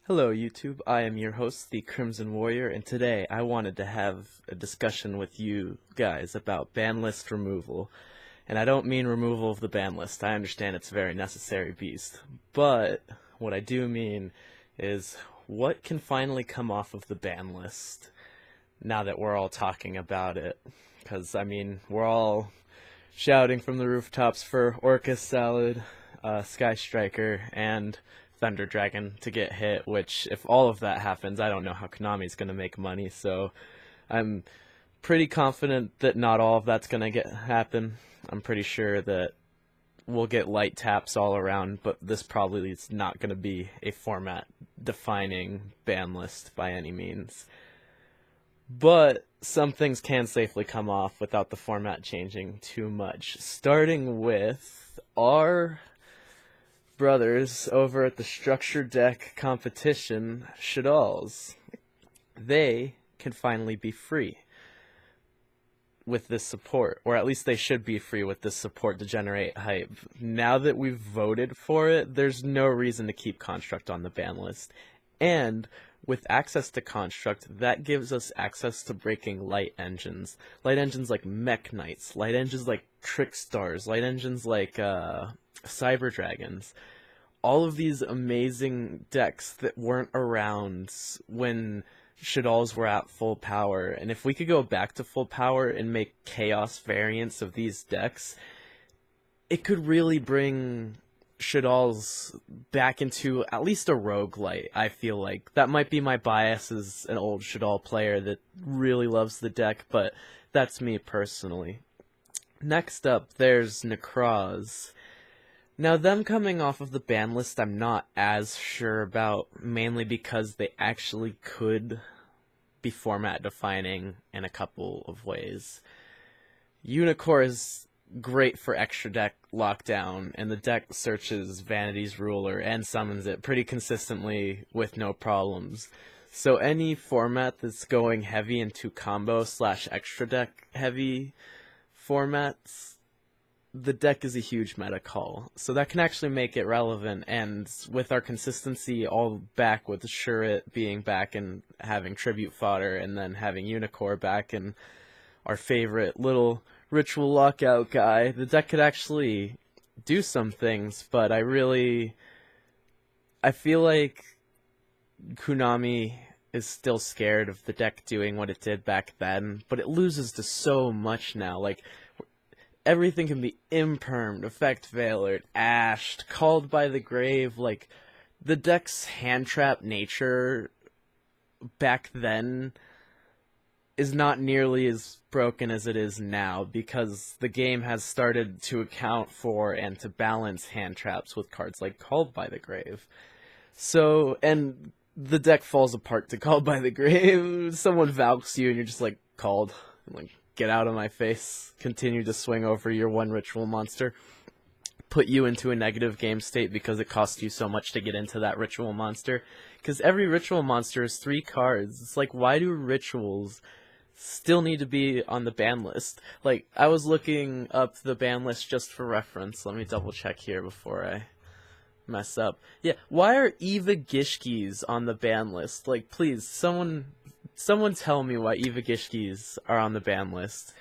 Hello YouTube, I am your host, the Crimson Warrior, and today I wanted to have a discussion with you guys about ban list removal. And I don't mean removal of the ban list, I understand it's a very necessary beast. But what I do mean is what can finally come off of the ban list now that we're all talking about it. Because, I mean, we're all shouting from the rooftops for Orca Salad, Sky Striker, and Thunder Dragon to get hit, which, if all of that happens, I don't know how Konami's going to make money, so I'm pretty confident that not all of that's going to happen. I'm pretty sure that we'll get light taps all around, but this probably is not going to be a format defining ban list by any means. But some things can safely come off without the format changing too much. Starting with our brothers over at the Structure Deck competition, Shaddolls. They can finally be free with this support, or at least they should be free with this support to generate hype. Now that we've voted for it, there's no reason to keep Construct on the ban list. And with access to Construct, that gives us access to breaking light engines. Light engines like Mech Knights, light engines like Trickstars, light engines like Cyber Dragons. All of these amazing decks that weren't around when Shaddolls were at full power. And if we could go back to full power and make chaos variants of these decks, it could really bring Shaddolls back into at least a roguelite, I feel like. That might be my bias as an old Shaddol player that really loves the deck, but that's me personally. Next up, there's Nekroz. Now, them coming off of the ban list, I'm not as sure about, mainly because they actually could be format defining in a couple of ways. Unicorn is great for extra deck lockdown, and the deck searches Vanity's Ruler and summons it pretty consistently with no problems. So any format that's going heavy into combo slash extra deck heavy formats, the deck is a huge meta call, so that can actually make it relevant. And with our consistency all back, with Shurit being back and having tribute fodder, and then having Unicorn back and our favorite little ritual lockout guy, the deck could actually do some things. But I feel like Konami is still scared of the deck doing what it did back then, but it loses to so much now. Like, everything can be impermed, effect veilered, ashed, called by the grave. Like, the deck's hand trap nature back then is not nearly as broken as it is now, because the game has started to account for and to balance hand traps with cards like Called by the Grave. So, and the deck falls apart to Called by the Grave. Someone valks you and you're just like, called. Like, get out of my face. Continue to swing over your one ritual monster. Put you into a negative game state because it costs you so much to get into that ritual monster. Because every ritual monster is 3 cards. It's like, why do rituals still need to be on the ban list? Like, I was looking up the ban list just for reference. Let me double check here before I mess up. Yeah, why are Eva Gishkis on the ban list? Like, please, someone tell me why Eva Gishkis are on the ban list.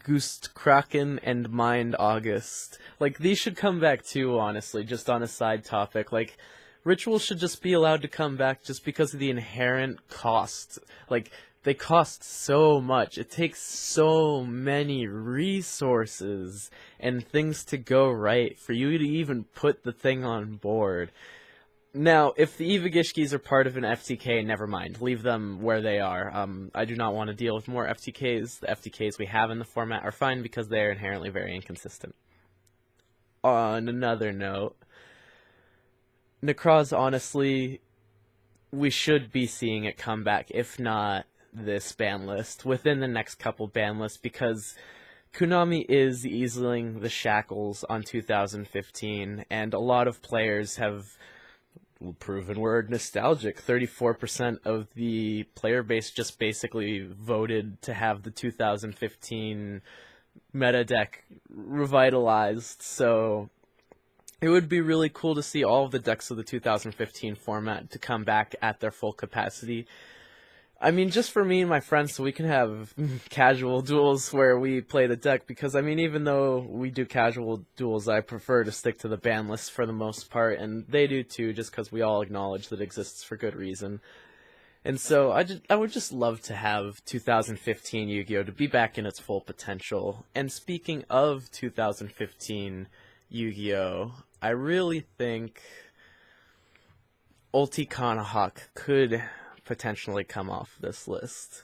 Gust Kraken and Mind August. Like, these should come back too, honestly, just on a side topic. Like, rituals should just be allowed to come back just because of the inherent cost. Like, they cost so much. It takes so many resources and things to go right for you to even put the thing on board. Now, if the Eva Gishkis are part of an FTK, never mind. Leave them where they are. I do not want to deal with more FTKs. The FTKs we have in the format are fine because they are inherently very inconsistent. On another note, Nekroz, honestly, we should be seeing it come back, if not this ban list, within the next couple ban lists, because Konami is easing the shackles on 2015, and a lot of players have proven we're nostalgic. 34% of the player base just basically voted to have the 2015 meta deck revitalized, so it would be really cool to see all of the decks of the 2015 format to come back at their full capacity. I mean, just for me and my friends, so we can have casual duels where we play the deck. Because I mean, even though we do casual duels, I prefer to stick to the ban list for the most part, and they do too, just because we all acknowledge that it exists for good reason. And so I would just love to have 2015 Yu-Gi-Oh to be back in its full potential. And speaking of 2015 Yu-Gi-Oh, I really think Ulti Kanahawk could potentially come off this list.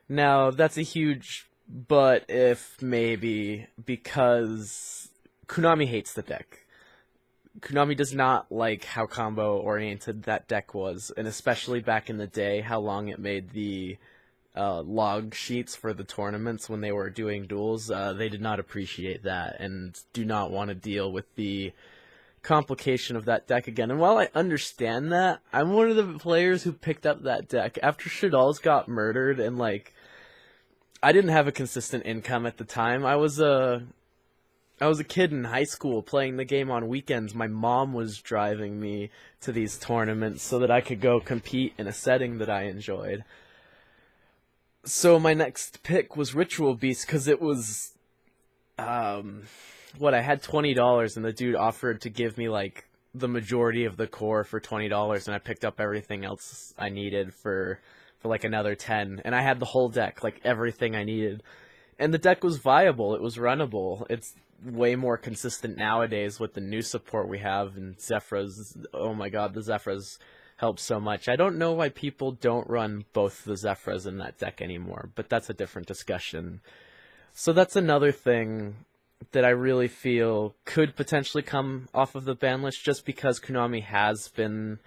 Now, that's a huge but if maybe, because Konami hates the deck. Konami does not like how combo oriented that deck was, and especially back in the day, how long it made the log sheets for the tournaments when they were doing duels. They did not appreciate that and do not want to deal with the complication of that deck again. And while I understand that, I'm one of the players who picked up that deck after Shaddolls got murdered, and like, I didn't have a consistent income at the time. I was a kid in high school playing the game on weekends. My mom was driving me to these tournaments so that I could go compete in a setting that I enjoyed. So my next pick was Ritual Beast, because it was what, I had $20 and the dude offered to give me like the majority of the core for $20, and I picked up everything else I needed for like another 10, and I had the whole deck, like everything I needed. And the deck was viable, it was runnable. It's way more consistent nowadays with the new support we have, and Zephyrs. Oh my god, the Zephyrs help so much. I don't know why people don't run both the Zephyrs in that deck anymore, but that's a different discussion. So that's another thing that I really feel could potentially come off of the ban list, just because Konami has been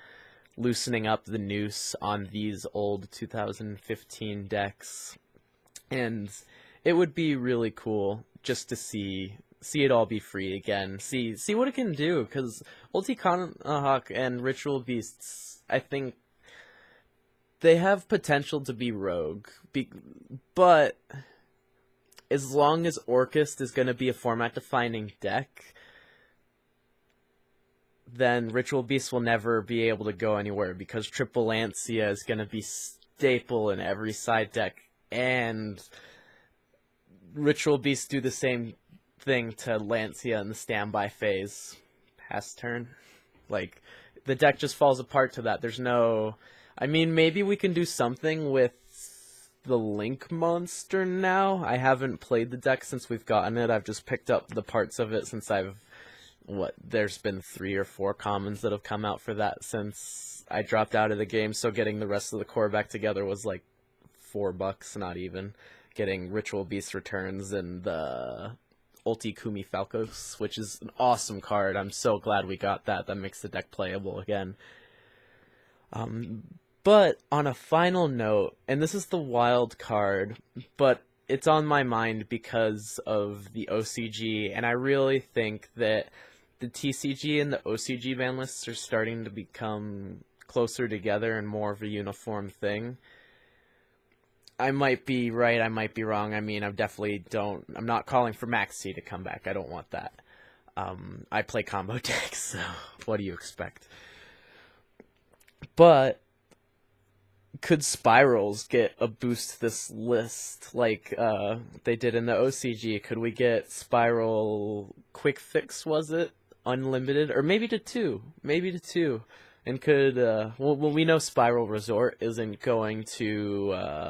loosening up the noose on these old 2015 decks. And it would be really cool just to see it all be free again. See what it can do, because Ulti Kanahawk and Ritual Beasts, I think they have potential to be rogue. But as long as Orcust is going to be a format-defining deck, then Ritual Beast will never be able to go anywhere, because Triple Lancia is going to be staple in every side deck, and Ritual Beast do the same thing to Lancia in the standby phase. Pass turn. Like, the deck just falls apart to that. There's no... I mean, maybe we can do something with the Link monster now. I haven't played the deck since we've gotten it. I've just picked up the parts of it since there's been 3 or 4 commons that have come out for that since I dropped out of the game, so getting the rest of the core back together was like $4, not even. Getting Ritual Beast returns and the Ulti Kumi Falcos, which is an awesome card. I'm so glad we got that. That makes the deck playable again. But on a final note, and this is the wild card, but it's on my mind because of the OCG, and I really think that the TCG and the OCG ban lists are starting to become closer together and more of a uniform thing. I might be right, I might be wrong. I mean, I'm not calling for Maxi to come back. I don't want that. I play combo decks, so what do you expect? But could Spirals get a boost to this list like they did in the OCG? Could we get Spiral Quick Fix, was it? Unlimited? Or maybe to 2. Maybe to 2. And could, well, we know Spiral Resort isn't going to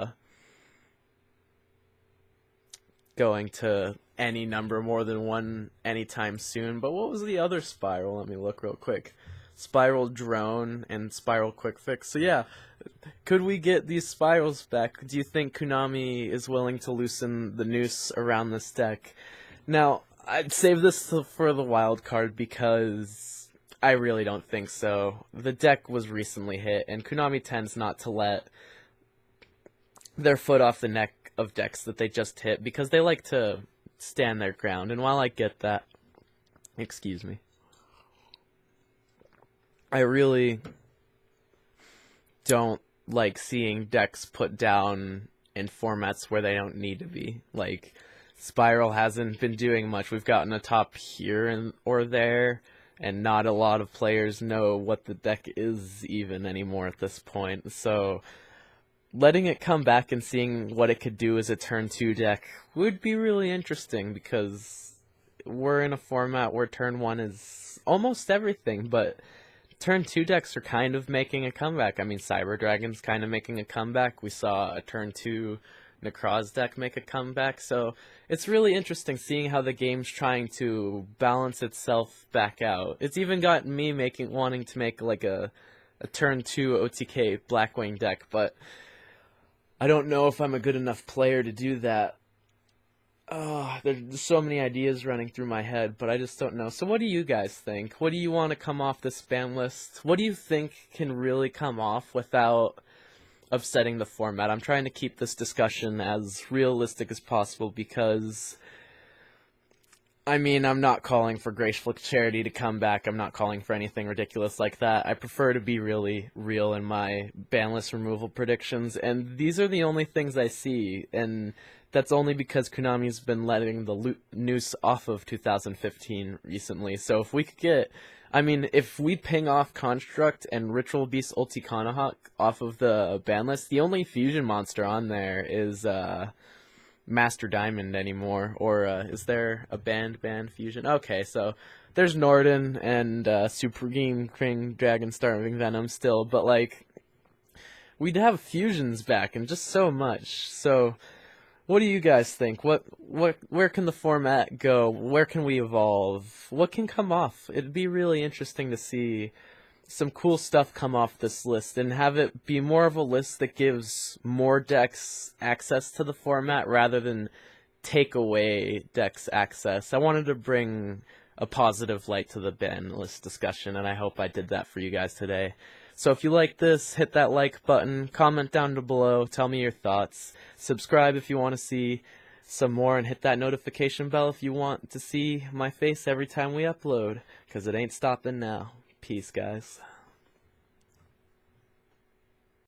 any number more than 1 anytime soon. But what was the other Spiral? Let me look real quick. Spiral Drone and Spiral Quick Fix. So yeah, could we get these Spirals back? Do you think Konami is willing to loosen the noose around this deck? Now, I'd save this for the wild card because I really don't think so. The deck was recently hit, and Konami tends not to let their foot off the neck of decks that they just hit, because they like to stand their ground. And while I get that, excuse me, I really don't like seeing decks put down in formats where they don't need to be. Like, Spyral hasn't been doing much. We've gotten a top here or there. and not a lot of players know what the deck is even anymore at this point. So letting it come back and seeing what it could do as a turn 2 deck would be really interesting, because we're in a format where turn 1 is almost everything, but turn 2 decks are kind of making a comeback. I mean, Cyber Dragon's kind of making a comeback. We saw a turn 2 Nekroz deck make a comeback, so it's really interesting seeing how the game's trying to balance itself back out. It's even got me wanting to make like a turn 2 OTK Blackwing deck, but I don't know if I'm a good enough player to do that. There's so many ideas running through my head, but I just don't know. So what do you guys think? What do you want to come off this ban list? What do you think can really come off without upsetting the format? I'm trying to keep this discussion as realistic as possible, because I mean, I'm not calling for Graceful Charity to come back. I'm not calling for anything ridiculous like that. I prefer to be really real in my ban list removal predictions, and these are the only things I see, and that's only because Konami's been letting the noose off of 2015 recently. So if we could get, I mean, if we ping off Construct and Ritual Beast Ulticanahawk off of the ban list, the only fusion monster on there is Master Diamond anymore, or is there a banned fusion? Okay, so there's Norden and Supreme King Dragon Starving Venom still, but like, we'd have fusions back and just so much. So what do you guys think? Where can the format go? Where can we evolve? What can come off? It'd be really interesting to see some cool stuff come off this list, and have it be more of a list that gives more decks access to the format rather than take away decks access. I wanted to bring a positive light to the ban list discussion, and I hope I did that for you guys today. So if you like this, hit that like button, comment down below, tell me your thoughts, subscribe if you want to see some more, and hit that notification bell if you want to see my face every time we upload, because it ain't stopping now. Peace, guys.